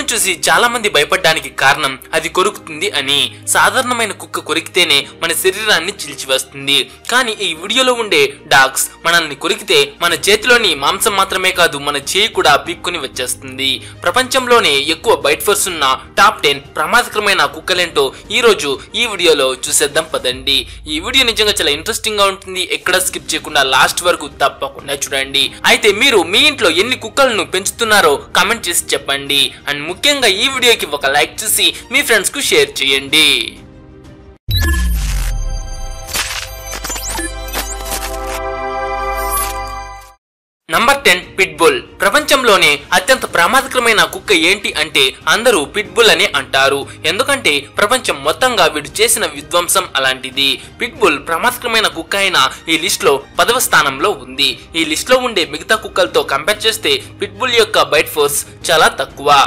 కుక్కను చూసి చాలా మంది భయపడడానికి కారణం అది కొరుకుతుంది అని. సాధారణమైన కుక్క కొరికితేనే మన శరీరాన్ని చీల్చివేస్తుంది. కానీ ఈ వీడియోలో ఉండే డాగ్స్ మనల్ని కొరికితే మన చేతిలోని మాంసం మాత్రమే కాదు, మన చేయి కూడా పీక్కుని వచ్చేస్తుంది. ప్రపంచంలోనే ఎక్కువ బైట్ ఫోర్స్ ఉన్న టాప్ 10 ప్రమాదకరమైన కుక్కలేంటో ఈ రోజు ఈ వీడియోలో చూసేద్దాం పదండి. ఈ వీడియో నిజంగా చాలా ఇంట్రెస్టింగ్ గా ఉంటుంది. ఎక్కడ స్కిప్ చేయకుండా లాస్ట్ వరకు తప్పకుండా చూడండి. అయితే మీరు మీ ఇంట్లో ఎన్ని కుక్కలను పెంచుతున్నారో కామెంట్ చేసి చెప్పండి. అండ్ ముఖ్యంగా ఈ వీడియోకి ఒక లైక్ చేసి మీ ఫ్రెండ్స్ కు షేర్ చేయండి. Number 10 pitbull. ప్రపంచంలోనే అత్యంత ప్రమాదకరమైన కుక్క ఏంటి అంటే అందరూ పిట్బుల్ అని అంటారు. ఎందుకంటే ప్రపంచం మొత్తంగా వీడు చేసిన విధ్వంసం అలాంటిది. పిట్బుల్ ప్రమాదకరమైన కుక్క అయిన ఈ లిస్ట్ లో 10వ స్థానంలో ఉంది. ఈ లిస్ట్ లో ఉండే మిగతా కుక్కలతో కంపేర్ చేస్తే పిట్బుల్ యొక్క బైట్ ఫోర్స్ చాలా తక్కువ.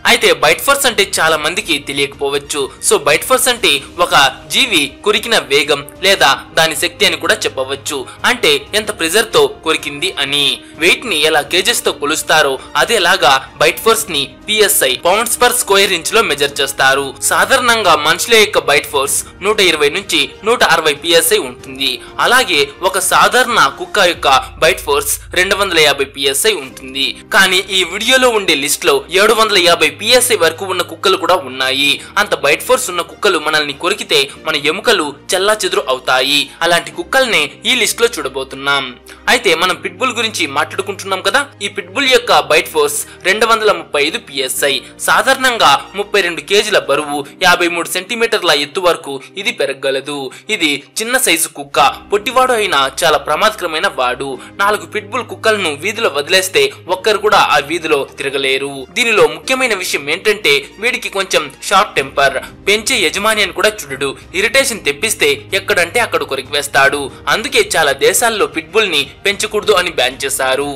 అయితే బైట్ ఫోర్స్ అంటే చాలా మందికి తెలియకపోవచ్చు. సో బైట్ ఫోర్స్ అంటే ఒక జీవి కొరికిన వేగం లేదా దాని శక్తి అని కూడా చెప్పవచ్చు. అంటే ఎంత ప్రెజర్ తో కొరికింది అని. వెయిట్ ని ఎలా కేజెస్ తో కొలుస్తారో అదేలాగా బైట్ ఫోర్స్ ని PSI pounds per square inch లో మెజర్ చేస్తారు. సాధారణంగా మనుషుల యొక్క బైట్ ఫోర్స్ 120 నుంచి 160 PSI ఉంటుంది. అలాగే ఒక సాధారణ కుక్క యొక్క బైట్ ఫోర్స్ 250 PSI ఉంటుంది. కానీ ఈ వీడియోలో ఉండే లిస్ట్ లో 750 PSI వరకు ఉన్న కుక్కలు కూడా ఉన్నాయి. అంత బైట్ ఫోర్స్ ఉన్న కుక్కలు మనల్ని కొరికితే మన ఎముకలు చెల్లాచెదురు అవుతాయి. అలాంటి కుక్కల్నే ఈ లిస్ట్ లో చూడబోతున్నాం. అయితే మనం పిట్బుల్ గురించి మాట్లాడుకుంటున్నాం కదా. ఈ పిట్బుల్ యొక్క బైట్ ఫోర్స్ 235 PSI. సాధారణంగా 32 కేజీల బరువు, 53 సెంటీమీటర్ల ఎత్తు వరకు ఇది పెరగగలదు. ఇది చిన్న సైజు కుక్క. పొట్టివాడు అయినా చాలా ప్రమాదకరమైన వాడు. 4 పిట్బుల్ కుక్కలను వీధిలో వదిలేస్తే ఒక్కరు కూడా ఆ వీధిలో తిరగలేరు. దీనిలో ముఖ్యమైన విషయం ఏంటంటే వీడికి కొంచెం షార్ట్ టెంపర్. పెంచే యజమాని అని కూడా చూడడు. ఇరిటేషన్ తెప్పిస్తే ఎక్కడంటే అక్కడ కొరికివేస్తాడు. అందుకే చాలా దేశాల్లో పిట్బుల్ ని పెంచకూడదు అని బ్యాన్ చేశారు.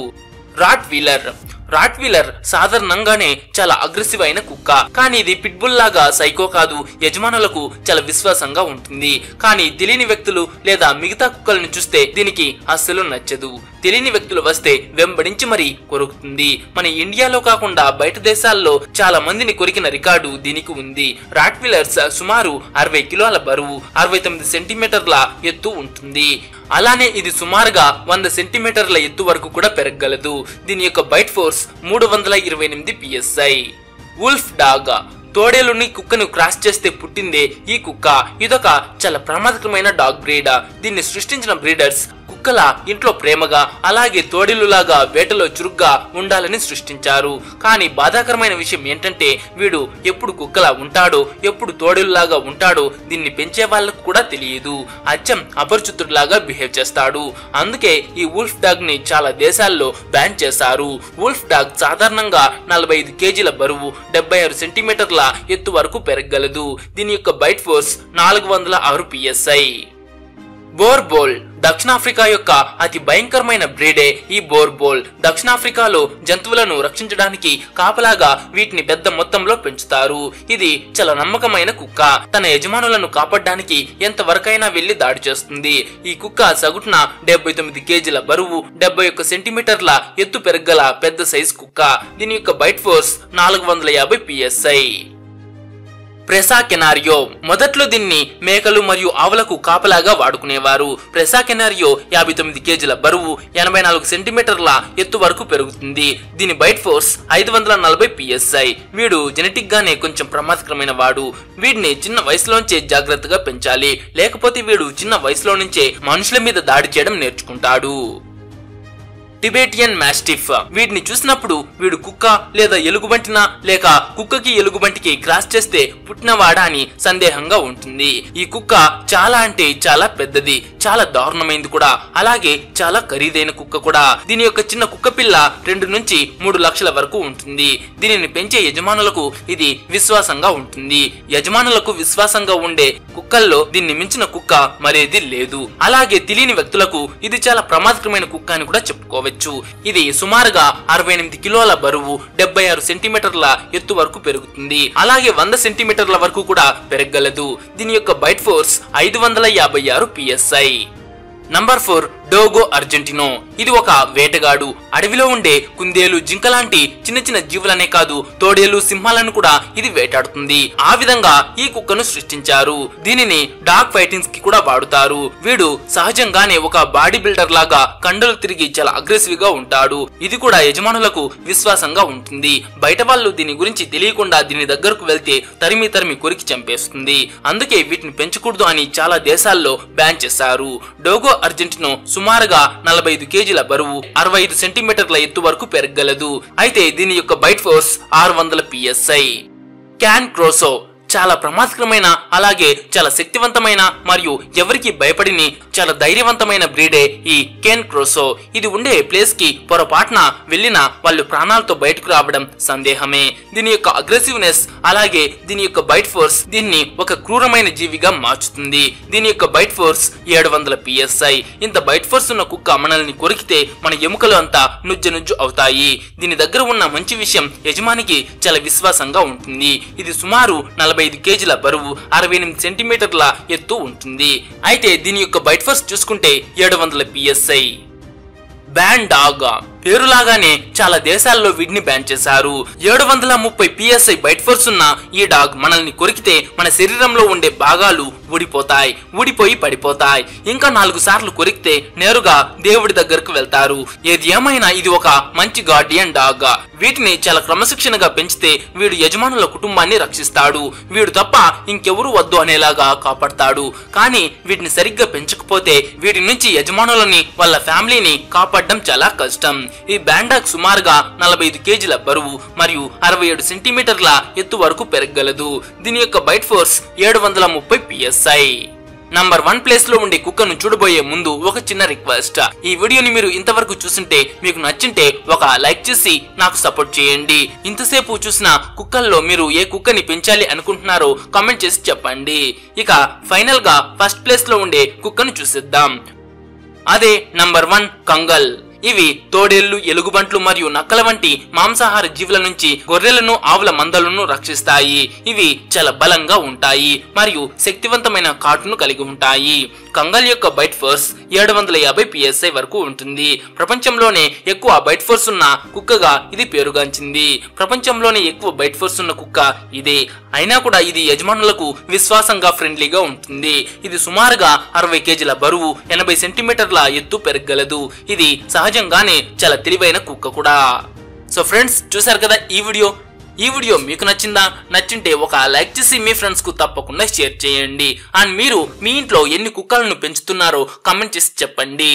Rot wheeler. రాట్ వీలర్ సాధారణంగానే చాలా అగ్రెసివ్ అయిన కుక్క. కానీ ఇది పిట్బుల్ లాగా సైకో కాదు. యజమానులకు చాలా విశ్వాసంగా ఉంటుంది. కానీ తెలియని వ్యక్తులు లేదా మిగతా కుక్కలను చూస్తే దీనికి అస్సలు నచ్చదు. తెలియని వ్యక్తులు వస్తే వెంబడించి మరీ కొరుకుతుంది. మన ఇండియాలో కాకుండా బయట దేశాల్లో చాలా మందిని కొరికిన రికార్డు దీనికి ఉంది. రాట్ వీలర్స్ సుమారు 60 కిలోల బరువు, 69 సెంటీమీటర్ల ఎత్తు ఉంటుంది. అలానే ఇది సుమారుగా 100 సెంటీమీటర్ల ఎత్తు వరకు కూడా పెరగగలదు. దీని యొక్క bite force 328 PSI. Wolf dog. తోడేలుని కుక్కను క్రాస్ చేస్తే పుట్టిందే ఈ కుక్క. ఇదొక చాలా ప్రమాదకరమైన డాగ్ బ్రీడ్. దీన్ని సృష్టించిన బ్రీడర్స్ కుక్కల ఇంట్లో ప్రేమగా అలాగే తోడేలులాగా వేటలో చురుగ్గా ఉండాలని సృష్టించారు. కానీ బాధాకరమైన విషయం ఏంటంటే వీడు ఎప్పుడు కుక్కలా ఉంటాడో ఎప్పుడు తోడేలులాగా ఉంటాడో దీన్ని పెంచే వాళ్ళకు కూడా తెలియదు. అచ్చం అపరిచితుడిలాగా బిహేవ్ చేస్తాడు. అందుకే ఈ వుల్ఫ్ డాగ్ ని చాలా దేశాల్లో బ్యాన్ చేశారు. వుల్ఫ్ డాగ్ సాధారణంగా 45 కేజీల బరువు, 76 సెంటీమీటర్ల ఎత్తు వరకు పెరగగలదు. దీని యొక్క బైట్ ఫోర్స్ 406 PSI. బోర్బోల్. దక్షిణాఫ్రికా యొక్క అతి భయంకరమైన బ్రీడే ఈ బోర్బోల్. దక్షిణాఫ్రికాలో జంతువులను రక్షించడానికి కాపలాగా వీటిని పెద్ద మొత్తంలో పెంచుతారు. ఇది చాలా నమ్మకమైన కుక్క. తన యజమానులను కాపాడడానికి ఎంత వరకైనా వెళ్లి దాడి చేస్తుంది. ఈ కుక్క సగటున 79 కేజీల బరువు, 71 సెంటీమీటర్ల ఎత్తు పెరగగల పెద్ద సైజ్ కుక్క. దీని యొక్క బైట్ ఫోర్స్ 450 PSI. ప్రెసా కెనారియో. మొదట్లో దీన్ని మేకలు మరియు ఆవులకు కాపలాగా వాడుకునేవారు. ప్రెసా కెనారియో 59 కేజీల బరువు, 84 సెంటీమీటర్ల ఎత్తు వరకు పెరుగుతుంది. దీని బైట్ ఫోర్స్ 540 PSI. వీడు జెనెటిక్ గానే కొంచెం ప్రమాదకరమైన వాడు. వీడిని చిన్న వయసులోంచే జాగ్రత్తగా పెంచాలి. లేకపోతే వీడు చిన్న వయసులో నుంచే మనుషుల మీద దాడి చేయడం నేర్చుకుంటాడు. Tibetan mastiff. వీటిని చూసినప్పుడు వీడు కుక్క లేదా ఎలుగుబంటినా లేక కుక్కకి ఎలుగుబంటికి క్రాస్ చేస్తే పుట్టినవాడా అని సందేహంగా ఉంటుంది. ఈ కుక్క చాలా అంటే చాలా పెద్దది, చాలా దారుణమైంది కూడా. అలాగే చాలా ఖరీదైన కుక్క కూడా. దీని యొక్క చిన్న కుక్క పిల్ల 2 నుంచి 3 లక్షల వరకు ఉంటుంది. దీనిని పెంచే యజమానులకు ఇది విశ్వాసంగా ఉంటుంది. యజమానులకు విశ్వాసంగా ఉండే కుక్కల్లో దీన్ని మించిన కుక్క మరేది లేదు. అలాగే తెలియని వ్యక్తులకు ఇది చాలా ప్రమాదకరమైన కుక్క అని కూడా చెప్పుకోవచ్చు. ఇది సుమారుగా 68 కిలోల బరువు, 76 సెంటీమీటర్ల ఎత్తు వరకు పెరుగుతుంది. అలాగే 100 సెంటీమీటర్ల వరకు కూడా పెరగగలదు. దీని యొక్క బైట్ ఫోర్స్ 556 PSI. నంబర్ 4 డోగో అర్జెంటినో. ఇది ఒక వేటగాడు. అడవిలో ఉండే కుందేలు, జింక లాంటి చిన్న చిన్న జీవులనే కాదు, తోడేలు, సింహాలను కూడా ఇది వేటాడుతుంది. ఆ విధంగా ఈ కుక్కను సృష్టించారు. దీనిని డాగ్ ఫైటింగ్స్ కి కూడా వాడుతారు. వీడు సహజంగానే ఒక బాడీ బిల్డర్ లాగా కండలు తిరిగి చాలా అగ్రెసివ్ గా ఉంటాడు. ఇది కూడా యజమానులకు విశ్వాసంగా ఉంటుంది. బయట వాళ్ళు దీని గురించి తెలియకుండా దీని దగ్గరకు వెళ్తే తరిమి తరిమి కొరికి చంపేస్తుంది. అందుకే వీటిని పెంచకూడదు అని చాలా దేశాల్లో బ్యాన్ చేశారు. డోగో అర్జెంటినో సుమారుగా 45 కేజీల బరువు, 65 సెంటీమీటర్ల ఎత్తు వరకు పెరగగలదు. అయితే దీని యొక్క బైట్ ఫోర్స్ 600 PSI. క్యాన్ క్రోసో చాలా ప్రమాదకరమైన, అలాగే చాలా శక్తివంతమైన మరియు ఎవరికి భయపడిని చాలా ధైర్యవంతమైన బ్రీడే ఈ కేన్ క్రోసో. ఇది ఉండే ప్లేస్ కి పొరపాటున వెళ్ళినా వాళ్ళు ప్రాణాలతో బయటకు రావడం సందేహమే. దీని యొక్క అగ్రెసివ్నెస్ అలాగే దీని యొక్క బైట్ ఫోర్స్ దీన్ని ఒక క్రూరమైన జీవిగా మార్చుతుంది. దీని యొక్క బైట్ ఫోర్స్ 700 PSI. ఇంత బైట్ ఫోర్స్ ఉన్న కుక్క మనల్ని కొరికితే మన ఎముకలు అంతా నుజ్జు అవుతాయి. దీని దగ్గర ఉన్న మంచి విషయం యజమానికి చాలా విశ్వాసంగా ఉంటుంది. ఇది సుమారు 45 కేజీల బరువు, 68 సెంటీమీటర్ల ఎత్తు ఉంటుంది. అయితే దీని యొక్క బైట్ ఫోర్స్ చూసుకుంటే 700 PSI. Ban dog. పేరులాగానే చాలా దేశాల్లో వీటిని బ్యాన్ చేశారు. 730 PSI బైట్ ఫోర్స్ ఉన్న ఈ డాగ్ మనల్ని కొరికితే మన శరీరంలో ఉండే భాగాలు ఊడిపోయి పడిపోతాయి. ఇంకా 4 సార్లు కొరికితే నేరుగా దేవుడి దగ్గరకు వెళ్తారు. ఏది ఏమైనా ఇది ఒక మంచి గార్డియన్ డాగ్. వీటిని చాలా క్రమశిక్షణగా పెంచితే వీడు యజమానుల కుటుంబాన్ని రక్షిస్తాడు. వీడు తప్ప ఇంకెవరు వద్దు అనేలాగా కాపాడతాడు. కానీ వీటిని సరిగ్గా పెంచకపోతే వీటి నుంచి యజమానులని వాళ్ళ ఫ్యామిలీని కాపాడడం చాలా కష్టం. ఈ బ్యాండాగ్ సుమారుగా 45 కేజీల బరువు మరియు 67 సెంటీమీటర్ల ఎత్తు వరకు పెరగగలదు. దీని యొక్క bite force 730 PSI. Number 1 place లో ఉండే కుక్కను చూడబోయే ముందు ఒక చిన్న రిక్వెస్ట్. ఈ వీడియోని మీరు ఇంతవరకు చూస్తుంటే మీకు నచ్చింటే ఒక లైక్ చేసి నాకు సపోర్ట్ చేయండి. ఇంతసేపు చూసిన కుక్కల్లో మీరు ఏ కుక్కని పెంచాలి అనుకుంటున్నారో కామెంట్ చేసి చెప్పండి. ఇక ఫైనల్ గా ఫస్ట్ ప్లేస్ లో ఉండే కుక్కను చూసేద్దాం. అదే నంబర్ 1 కంగల్. ఇవి తోడేళ్లు, ఎలుగుబంట్లు మరియు నక్కల వంటి మాంసాహార జీవుల నుంచి గొర్రెలను, ఆవుల మందలను రక్షిస్తాయి. ఇవి చాలా బలంగా ఉంటాయి మరియు శక్తివంతమైన కాటును కలిగి ఉంటాయి. కంగల్ యొక్క బైట్ ఫోర్స్ 750 PSI వరకు ఉంటుంది. ప్రపంచంలోనే ఎక్కువ బైట్ ఫోర్స్ ఉన్న కుక్కగా ఇది పేరుగాంచింది. ప్రపంచంలోనే ఎక్కువ బైట్ ఫోర్స్ ఉన్న కుక్క ఇదే. అయినా కూడా ఇది యజమానులకు విశ్వాసంగా, ఫ్రెండ్లీగా ఉంటుంది. ఇది సుమారుగా 60 కేజీల బరువు, 80 సెంటీమీటర్ల ఎత్తు పెరగగలదు. ఇది సహజంగానే చాలా తెలివైన కుక్క కూడా. సో ఫ్రెండ్స్, చూసారు కదా ఈ వీడియో మీకు నచ్చింటే ఒక లైక్ చేసి మీ ఫ్రెండ్స్ కు తప్పకుండా షేర్ చేయండి. అండ్ మీరు మీ ఇంట్లో ఎన్ని కుక్కలను పెంచుతున్నారో కామెంట్ చేసి చెప్పండి.